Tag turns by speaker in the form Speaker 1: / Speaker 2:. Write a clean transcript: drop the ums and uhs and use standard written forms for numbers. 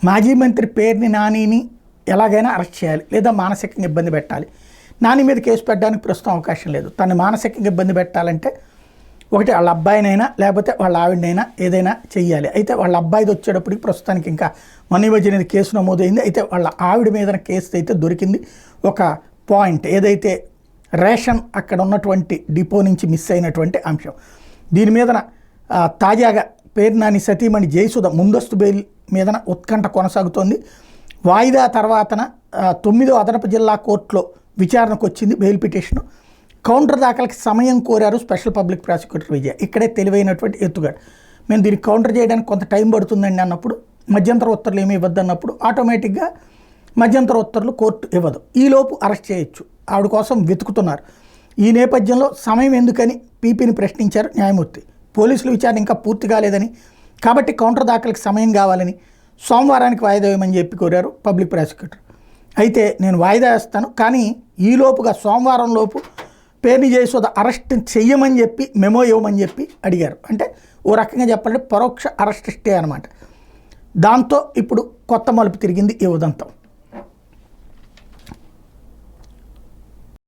Speaker 1: మాజీ మంత్రి పేర్ని నానిని ఎలాగైనా అరెస్ట్ చేయాలి, లేదా మానసికంగా ఇబ్బంది పెట్టాలి. నాని మీద కేసు పెట్టడానికి ప్రస్తుతం అవకాశం లేదు. తను మానసికంగా ఇబ్బంది పెట్టాలంటే ఒకటి వాళ్ళ అబ్బాయినైనా లేకపోతే వాళ్ళ ఆవిడనైనా ఏదైనా చెయ్యాలి. అయితే వాళ్ళ అబ్బాయిది వచ్చేటప్పటికి ప్రస్తుతానికి ఇంకా మనీ అనేది కేసు నమోదైంది. అయితే వాళ్ళ ఆవిడ మీద కేసు అయితే దొరికింది. ఒక పాయింట్ ఏదైతే రేషన్ అక్కడ ఉన్నటువంటి డిపో నుంచి మిస్ అయినటువంటి అంశం, దీని మీదన తాజాగా పేరు నాని సతీమణి జయసుధ ముందస్తు బెయిల్ మీదన ఉత్కంఠ కొనసాగుతోంది. వాయిదా తర్వాతన 9వ అదనపు జిల్లా కోర్టులో విచారణకు వచ్చింది బెయిల్ పిటిషను. కౌంటర్ దాఖలకి సమయం కోరారు స్పెషల్ పబ్లిక్ ప్రాసిక్యూటర్ విజయ. ఇక్కడే తెలివైనటువంటి ఎత్తుగాడు. మేము దీనికి కౌంటర్ చేయడానికి కొంత టైం పడుతుందండి అన్నప్పుడు, మధ్యంతర ఉత్తర్వులు ఏమీ ఇవ్వద్దు అన్నప్పుడు ఆటోమేటిక్గా మధ్యంతర ఉత్తర్వులు కోర్టు ఇవ్వదు. ఈలోపు అరెస్ట్ చేయొచ్చు, ఆవిడ కోసం వెతుకుతున్నారు. ఈ నేపథ్యంలో సమయం ఎందుకని పీపీని ప్రశ్నించారు న్యాయమూర్తి. పోలీసులు విచారణ ఇంకా పూర్తి కాలేదని, కాబట్టి కౌంటర్ దాఖలకి సమయం కావాలని సోమవారానికి వాయిదా వేయమని చెప్పి కోరారు పబ్లిక్ ప్రాసిక్యూటర్. అయితే నేను వాయిదా వేస్తాను, కానీ ఈలోపుగా సోమవారం లోపు పేర్ని జయసుధ అరెస్ట్ చెయ్యమని చెప్పి మెమో ఇవ్వమని చెప్పి అడిగారు. అంటే ఓ రకంగా చెప్పాలంటే పరోక్ష అరెస్ట్ స్టే అనమాట. దాంతో ఇప్పుడు కొత్త మలుపు తిరిగింది ఈ ఉదంతం.